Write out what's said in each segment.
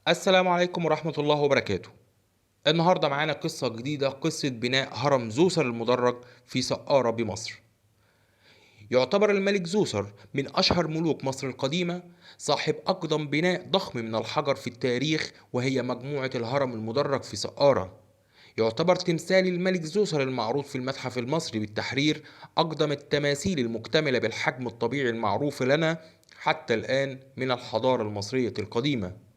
السلام عليكم ورحمة الله وبركاته. النهاردة معانا قصة جديدة، قصة بناء هرم زوسر المدرج في سقارة بمصر. يعتبر الملك زوسر من أشهر ملوك مصر القديمة، صاحب أقدم بناء ضخم من الحجر في التاريخ، وهي مجموعة الهرم المدرج في سقارة. يعتبر تمثال الملك زوسر المعروض في المتحف المصري بالتحرير أقدم التماثيل المكتملة بالحجم الطبيعي المعروف لنا حتى الآن من الحضارة المصرية القديمة.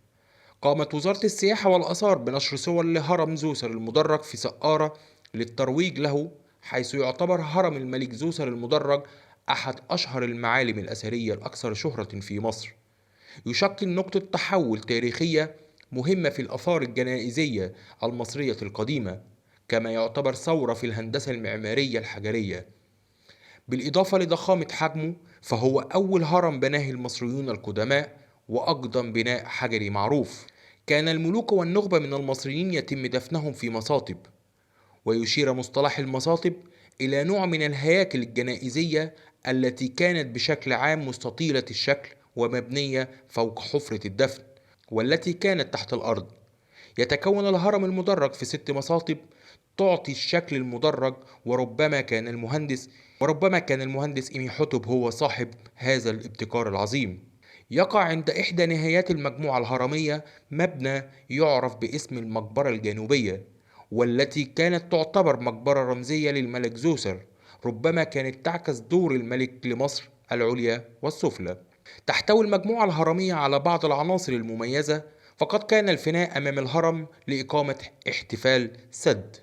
قامت وزارة السياحة والآثار بنشر صور لهرم زوسر المدرج في سقارة للترويج له، حيث يعتبر هرم الملك زوسر المدرج أحد أشهر المعالم الأثرية الأكثر شهرة في مصر. يشكل نقطة تحول تاريخية مهمة في الآثار الجنائزية المصرية القديمة، كما يعتبر ثورة في الهندسة المعمارية الحجرية. بالإضافة لضخامة حجمه، فهو أول هرم بناه المصريون القدماء وأقدم بناء حجري معروف. كان الملوك والنخبة من المصريين يتم دفنهم في مصاطب، ويشير مصطلح المصاطب إلى نوع من الهياكل الجنائزية التي كانت بشكل عام مستطيلة الشكل ومبنية فوق حفرة الدفن، والتي كانت تحت الأرض. يتكون الهرم المدرج في 6 مصاطب تعطي الشكل المدرج، وربما كان المهندس إميحوتب هو صاحب هذا الابتكار العظيم. يقع عند إحدى نهايات المجموعة الهرمية مبنى يعرف باسم المقبرة الجنوبية، والتي كانت تعتبر مقبرة رمزية للملك زوسر، ربما كانت تعكس دور الملك لمصر العليا والسفلى. تحتوي المجموعة الهرمية على بعض العناصر المميزة، فقد كان الفناء أمام الهرم لإقامة احتفال سد،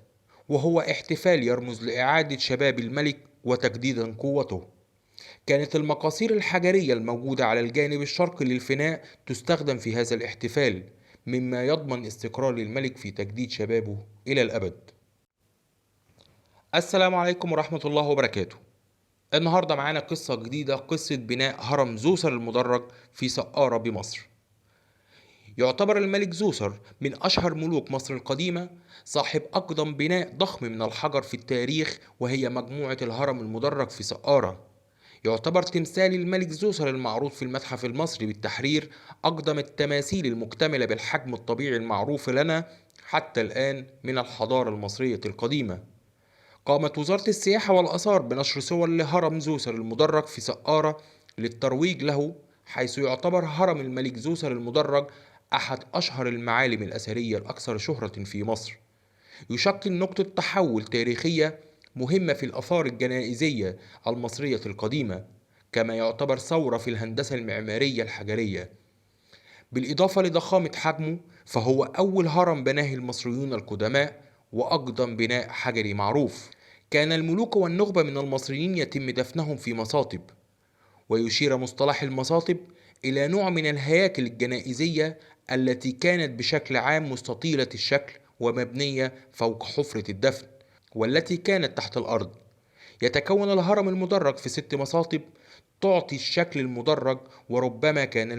وهو احتفال يرمز لإعادة شباب الملك وتجديد قوته. كانت المقاصير الحجرية الموجودة على الجانب الشرقي للفناء تستخدم في هذا الاحتفال، مما يضمن استقرار الملك في تجديد شبابه إلى الأبد. السلام عليكم ورحمة الله وبركاته. النهاردة معانا قصة جديدة، قصة بناء هرم زوسر المدرج في سقارة بمصر. يعتبر الملك زوسر من أشهر ملوك مصر القديمة، صاحب أقدم بناء ضخم من الحجر في التاريخ، وهي مجموعة الهرم المدرج في سقارة. يعتبر تمثال الملك زوسر المعروض في المتحف المصري بالتحرير أقدم التماثيل المكتملة بالحجم الطبيعي المعروف لنا حتى الآن من الحضارة المصرية القديمة. قامت وزارة السياحة والآثار بنشر صور لهرم زوسر المدرج في سقارة للترويج له، حيث يعتبر هرم الملك زوسر المدرج أحد أشهر المعالم الأثرية الأكثر شهرة في مصر. يشكل نقطة تحول تاريخية مهمة في الآثار الجنائزية المصرية القديمة، كما يعتبر ثورة في الهندسة المعمارية الحجرية. بالإضافة لضخامة حجمه، فهو أول هرم بناه المصريون القدماء وأقدم بناء حجري معروف. كان الملوك والنخبة من المصريين يتم دفنهم في مصاطب، ويشير مصطلح المصاطب إلى نوع من الهياكل الجنائزية التي كانت بشكل عام مستطيلة الشكل ومبنية فوق حفرة الدفن، والتي كانت تحت الأرض. يتكون الهرم المدرج في 6 مصاطب تعطي الشكل المدرج، وربما كان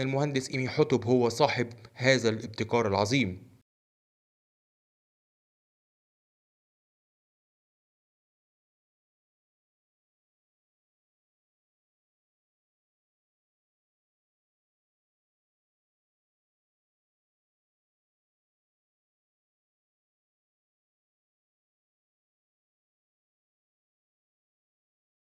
المهندس إميحوتب هو صاحب هذا الابتكار العظيم.